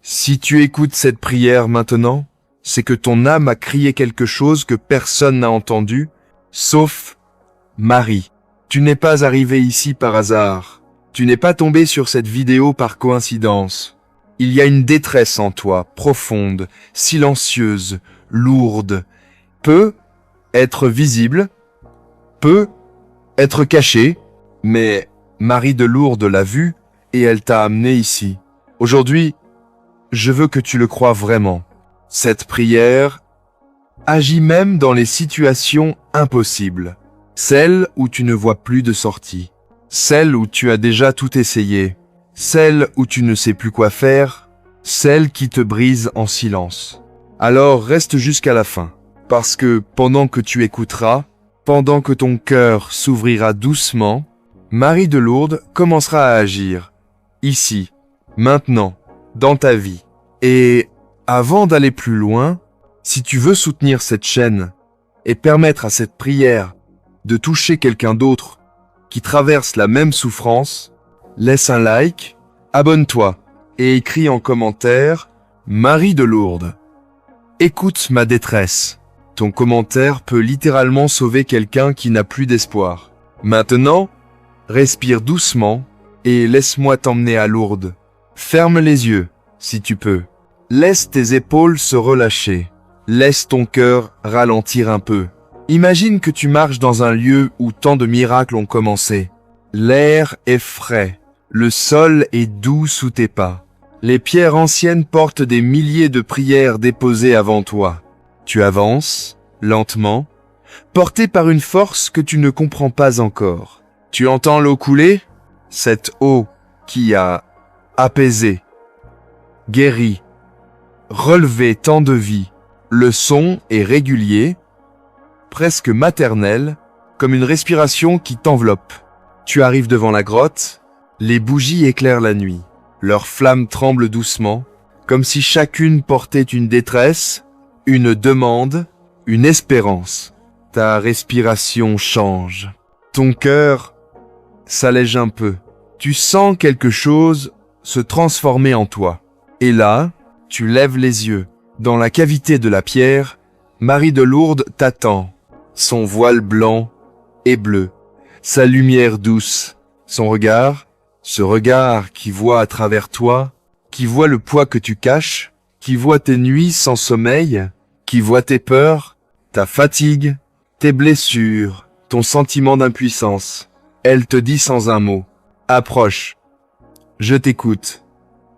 Si tu écoutes cette prière maintenant, c'est que ton âme a crié quelque chose que personne n'a entendu, sauf Marie. Tu n'es pas arrivé ici par hasard. Tu n'es pas tombé sur cette vidéo par coïncidence. Il y a une détresse en toi, profonde, silencieuse, lourde, peut être visible, peut être cachée, mais Marie de Lourdes l'a vue et elle t'a amené ici. Aujourd'hui, je veux que tu le crois vraiment. Cette prière agit même dans les situations impossibles, celles où tu ne vois plus de sortie, celles où tu as déjà tout essayé, celles où tu ne sais plus quoi faire, celles qui te brisent en silence. Alors reste jusqu'à la fin, parce que pendant que tu écouteras, pendant que ton cœur s'ouvrira doucement, Marie de Lourdes commencera à agir, ici, maintenant, dans ta vie. Et avant d'aller plus loin, si tu veux soutenir cette chaîne et permettre à cette prière de toucher quelqu'un d'autre qui traverse la même souffrance, laisse un like, abonne-toi et écris en commentaire « Marie de Lourdes, écoute ma détresse ». Ton commentaire peut littéralement sauver quelqu'un qui n'a plus d'espoir. Maintenant, respire doucement et laisse-moi t'emmener à Lourdes. Ferme les yeux, si tu peux. Laisse tes épaules se relâcher. Laisse ton cœur ralentir un peu. Imagine que tu marches dans un lieu où tant de miracles ont commencé. L'air est frais. Le sol est doux sous tes pas. Les pierres anciennes portent des milliers de prières déposées avant toi. Tu avances, lentement, porté par une force que tu ne comprends pas encore. Tu entends l'eau couler? Cette eau qui a apaisé, guéri, relevé tant de vies. Le son est régulier, presque maternel, comme une respiration qui t'enveloppe. Tu arrives devant la grotte, les bougies éclairent la nuit. Leurs flammes tremblent doucement, comme si chacune portait une détresse, une demande, une espérance. Ta respiration change. Ton cœur s'allège un peu. Tu sens quelque chose se transformer en toi. Et là, tu lèves les yeux. Dans la cavité de la pierre, Marie de Lourdes t'attend. Son voile blanc et bleu, sa lumière douce, son regard, ce regard qui voit à travers toi, qui voit le poids que tu caches, qui voit tes nuits sans sommeil, qui voit tes peurs, ta fatigue, tes blessures, ton sentiment d'impuissance. Elle te dit sans un mot, « Approche, je t'écoute,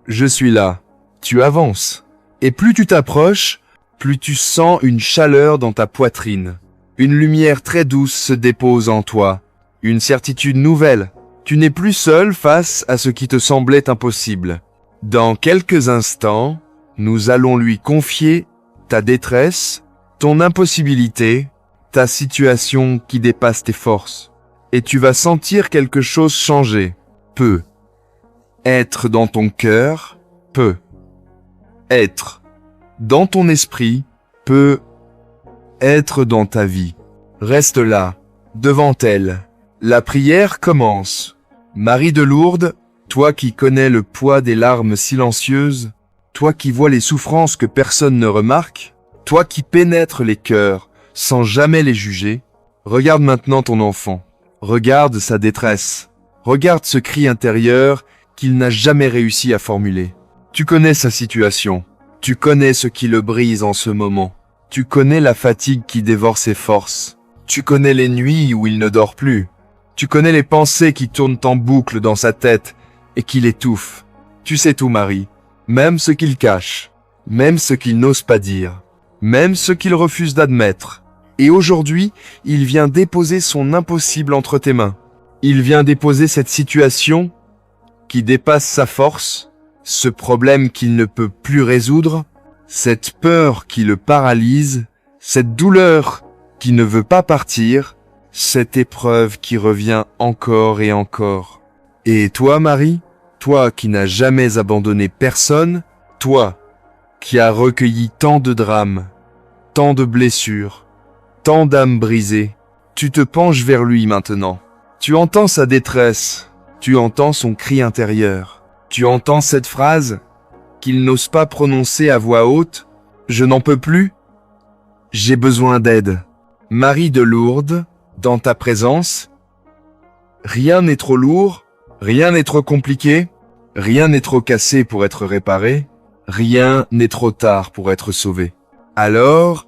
je suis là. » Tu avances, et plus tu t'approches, plus tu sens une chaleur dans ta poitrine. Une lumière très douce se dépose en toi, une certitude nouvelle. Tu n'es plus seul face à ce qui te semblait impossible. Dans quelques instants, nous allons lui confier ta détresse, ton impossibilité, ta situation qui dépasse tes forces. Et tu vas sentir quelque chose changer. Peut être dans ton cœur, peut être dans ton esprit, peut être dans ta vie. Reste là, devant elle. La prière commence. Marie de Lourdes, toi qui connais le poids des larmes silencieuses, toi qui vois les souffrances que personne ne remarque, toi qui pénètres les cœurs sans jamais les juger, regarde maintenant ton enfant. Regarde sa détresse. Regarde ce cri intérieur qu'il n'a jamais réussi à formuler. Tu connais sa situation. Tu connais ce qui le brise en ce moment. Tu connais la fatigue qui dévore ses forces. Tu connais les nuits où il ne dort plus. Tu connais les pensées qui tournent en boucle dans sa tête et qui l'étouffent. Tu sais tout, Marie. Même ce qu'il cache. Même ce qu'il n'ose pas dire. Même ce qu'il refuse d'admettre. Et aujourd'hui, il vient déposer son impossible entre tes mains. Il vient déposer cette situation qui dépasse sa force, ce problème qu'il ne peut plus résoudre, cette peur qui le paralyse, cette douleur qui ne veut pas partir, cette épreuve qui revient encore et encore. Et toi, Marie, toi qui n'as jamais abandonné personne, toi qui as recueilli tant de drames, tant de blessures, tant d'âmes brisées, tu te penches vers lui maintenant. Tu entends sa détresse, tu entends son cri intérieur. Tu entends cette phrase qu'il n'ose pas prononcer à voix haute « Je n'en peux plus, j'ai besoin d'aide ». Marie de Lourdes, dans ta présence, rien n'est trop lourd, rien n'est trop compliqué, rien n'est trop cassé pour être réparé, rien n'est trop tard pour être sauvé. Alors,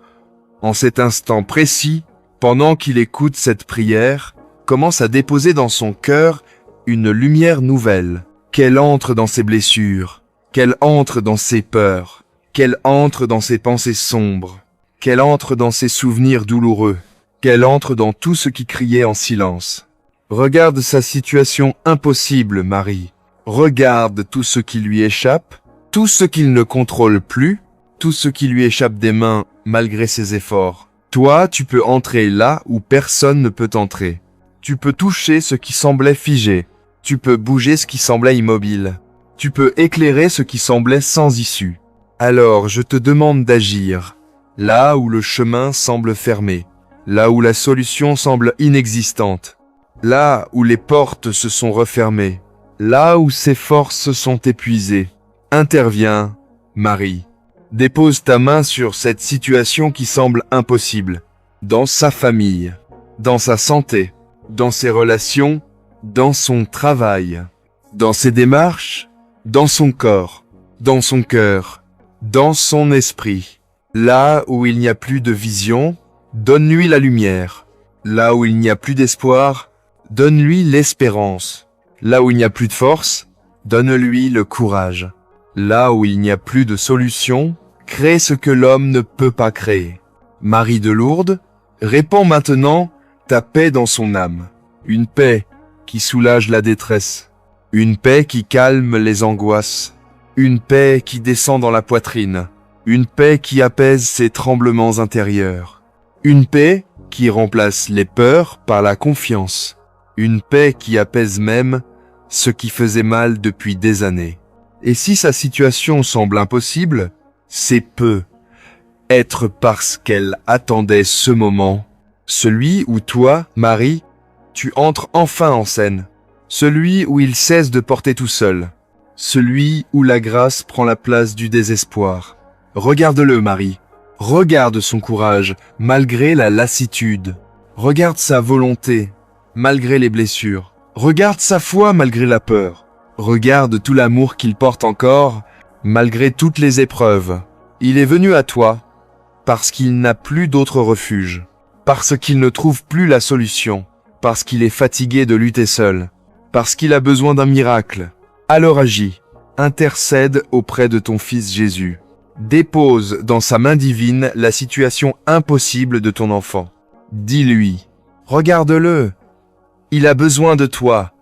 en cet instant précis, pendant qu'il écoute cette prière, commence à déposer dans son cœur une lumière nouvelle, qu'elle entre dans ses blessures, qu'elle entre dans ses peurs, qu'elle entre dans ses pensées sombres, qu'elle entre dans ses souvenirs douloureux, qu'elle entre dans tout ce qui criait en silence. Regarde sa situation impossible, Marie. Regarde tout ce qui lui échappe, tout ce qu'il ne contrôle plus, tout ce qui lui échappe des mains malgré ses efforts. Toi, tu peux entrer là où personne ne peut entrer. Tu peux toucher ce qui semblait figé. Tu peux bouger ce qui semblait immobile. Tu peux éclairer ce qui semblait sans issue. Alors, je te demande d'agir, là où le chemin semble fermé, là où la solution semble inexistante, là où les portes se sont refermées, là où ses forces sont épuisées. Interviens, Marie. Dépose ta main sur cette situation qui semble impossible, dans sa famille, dans sa santé, dans ses relations, dans son travail, dans ses démarches, dans son corps, dans son cœur, dans son esprit. Là où il n'y a plus de vision, donne-lui la lumière. Là où il n'y a plus d'espoir, donne-lui l'espérance. Là où il n'y a plus de force, donne-lui le courage. Là où il n'y a plus de solution, crée ce que l'homme ne peut pas créer. Marie de Lourdes, répands maintenant ta paix dans son âme. Une paix qui soulage la détresse. Une paix qui calme les angoisses. Une paix qui descend dans la poitrine. Une paix qui apaise ses tremblements intérieurs. Une paix qui remplace les peurs par la confiance. Une paix qui apaise même ce qui faisait mal depuis des années. Et si sa situation semble impossible, c'est peut-être parce qu'elle attendait ce moment, celui où toi, Marie, tu entres enfin en scène, celui où il cesse de porter tout seul, celui où la grâce prend la place du désespoir. Regarde-le, Marie, regarde son courage, malgré la lassitude, regarde sa volonté, malgré les blessures, regarde sa foi malgré la peur. Regarde tout l'amour qu'il porte encore, malgré toutes les épreuves. Il est venu à toi, parce qu'il n'a plus d'autre refuge, parce qu'il ne trouve plus la solution, parce qu'il est fatigué de lutter seul, parce qu'il a besoin d'un miracle. Alors agis, intercède auprès de ton Fils Jésus. Dépose dans sa main divine la situation impossible de ton enfant. Dis-lui, regarde-le, il a besoin de toi,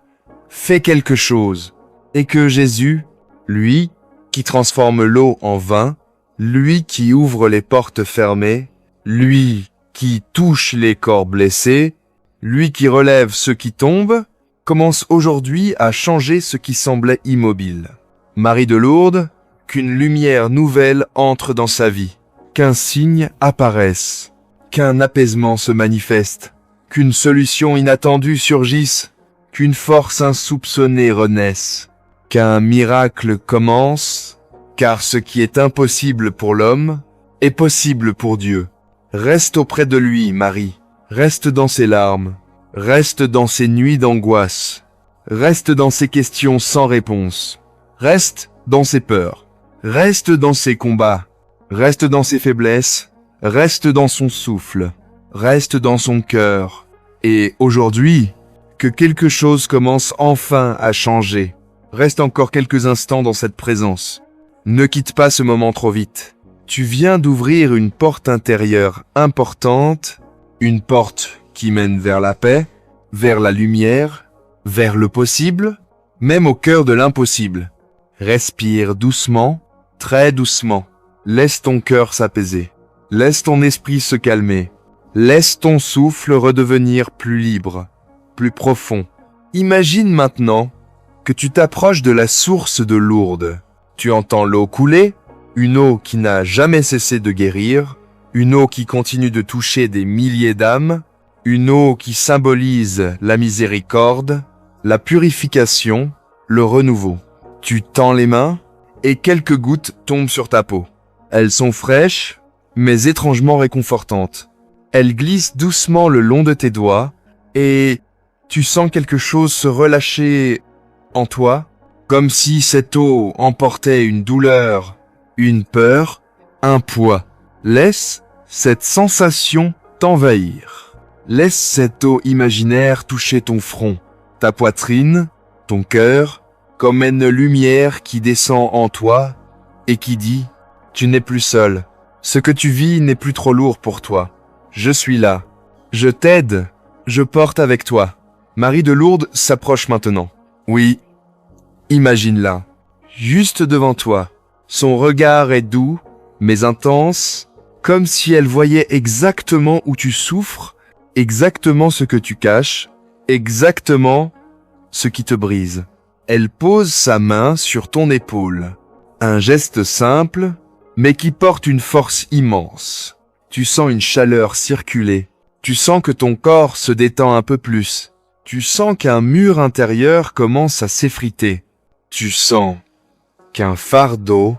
fais quelque chose. Et que Jésus, lui, qui transforme l'eau en vin, lui qui ouvre les portes fermées, lui qui touche les corps blessés, lui qui relève ceux qui tombent, commence aujourd'hui à changer ce qui semblait immobile. Marie de Lourdes, qu'une lumière nouvelle entre dans sa vie, qu'un signe apparaisse, qu'un apaisement se manifeste, qu'une solution inattendue surgisse, qu'une force insoupçonnée renaisse. Qu'un miracle commence, car ce qui est impossible pour l'homme est possible pour Dieu. Reste auprès de lui, Marie. Reste dans ses larmes. Reste dans ses nuits d'angoisse. Reste dans ses questions sans réponse. Reste dans ses peurs. Reste dans ses combats. Reste dans ses faiblesses. Reste dans son souffle. Reste dans son cœur. Et aujourd'hui, que quelque chose commence enfin à changer. Reste encore quelques instants dans cette présence. Ne quitte pas ce moment trop vite. Tu viens d'ouvrir une porte intérieure importante, une porte qui mène vers la paix, vers la lumière, vers le possible, même au cœur de l'impossible. Respire doucement, très doucement. Laisse ton cœur s'apaiser. Laisse ton esprit se calmer. Laisse ton souffle redevenir plus libre, plus profond. Imagine maintenant que tu t'approches de la source de Lourdes. Tu entends l'eau couler, une eau qui n'a jamais cessé de guérir, une eau qui continue de toucher des milliers d'âmes, une eau qui symbolise la miséricorde, la purification, le renouveau. Tu tends les mains et quelques gouttes tombent sur ta peau. Elles sont fraîches, mais étrangement réconfortantes. Elles glissent doucement le long de tes doigts, et tu sens quelque chose se relâcher en toi, comme si cette eau emportait une douleur, une peur, un poids. Laisse cette sensation t'envahir. Laisse cette eau imaginaire toucher ton front, ta poitrine, ton cœur, comme une lumière qui descend en toi et qui dit « Tu n'es plus seul. Ce que tu vis n'est plus trop lourd pour toi. Je suis là. Je t'aide. Je porte avec toi. » Marie de Lourdes s'approche maintenant. Oui, imagine-la. Juste devant toi. Son regard est doux, mais intense, comme si elle voyait exactement où tu souffres, exactement ce que tu caches, exactement ce qui te brise. Elle pose sa main sur ton épaule. Un geste simple, mais qui porte une force immense. Tu sens une chaleur circuler. Tu sens que ton corps se détend un peu plus. Tu sens qu'un mur intérieur commence à s'effriter. Tu sens qu'un fardeau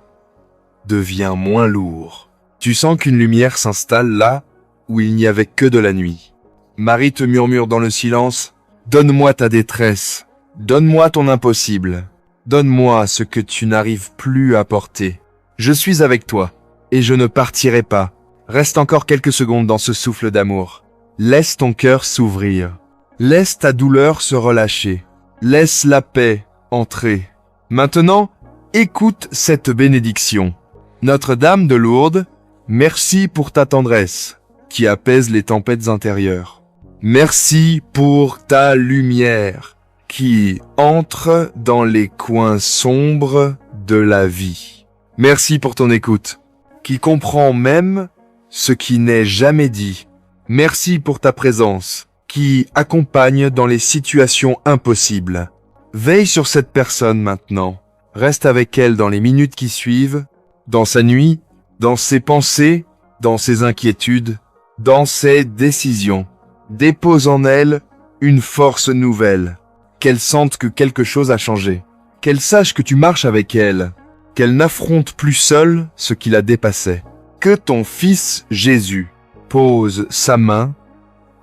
devient moins lourd. Tu sens qu'une lumière s'installe là où il n'y avait que de la nuit. Marie te murmure dans le silence, « Donne-moi ta détresse, donne-moi ton impossible, donne-moi ce que tu n'arrives plus à porter. Je suis avec toi, et je ne partirai pas. Reste encore quelques secondes dans ce souffle d'amour. Laisse ton cœur s'ouvrir. Laisse ta douleur se relâcher. Laisse la paix entrer. Maintenant, écoute cette bénédiction. Notre-Dame de Lourdes, merci pour ta tendresse, qui apaise les tempêtes intérieures. Merci pour ta lumière, qui entre dans les coins sombres de la vie. Merci pour ton écoute, qui comprend même ce qui n'est jamais dit. Merci pour ta présence, qui accompagne dans les situations impossibles. Veille sur cette personne maintenant. Reste avec elle dans les minutes qui suivent, dans sa nuit, dans ses pensées, dans ses inquiétudes, dans ses décisions. Dépose en elle une force nouvelle. Qu'elle sente que quelque chose a changé. Qu'elle sache que tu marches avec elle. Qu'elle n'affronte plus seule ce qui la dépassait. Que ton Fils Jésus pose sa main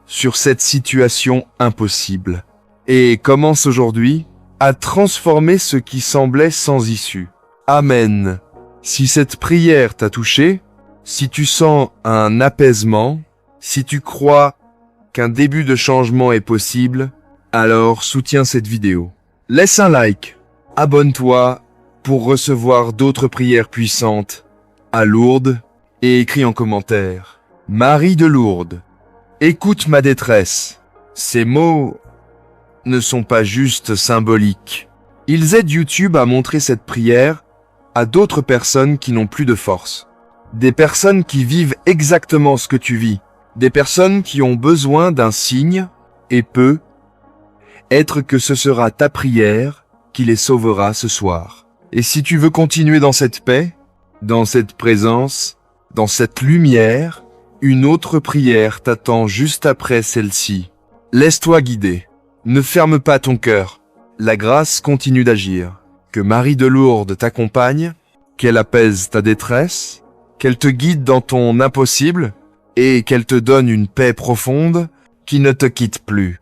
sur cette situation impossible et commence aujourd'hui à transformer ce qui semblait sans issue. Amen. Si cette prière t'a touché, si tu sens un apaisement, si tu crois qu'un début de changement est possible, alors soutiens cette vidéo. Laisse un like, abonne-toi pour recevoir d'autres prières puissantes à Lourdes et écris en commentaire. Marie de Lourdes, écoute ma détresse. Ces mots ne sont pas juste symboliques. Ils aident YouTube à montrer cette prière à d'autres personnes qui n'ont plus de force. Des personnes qui vivent exactement ce que tu vis. Des personnes qui ont besoin d'un signe et peut être que ce sera ta prière qui les sauvera ce soir. Et si tu veux continuer dans cette paix, dans cette présence, dans cette lumière, une autre prière t'attend juste après celle-ci. Laisse-toi guider. Ne ferme pas ton cœur. La grâce continue d'agir. Que Marie de Lourdes t'accompagne, qu'elle apaise ta détresse, qu'elle te guide dans ton impossible et qu'elle te donne une paix profonde qui ne te quitte plus.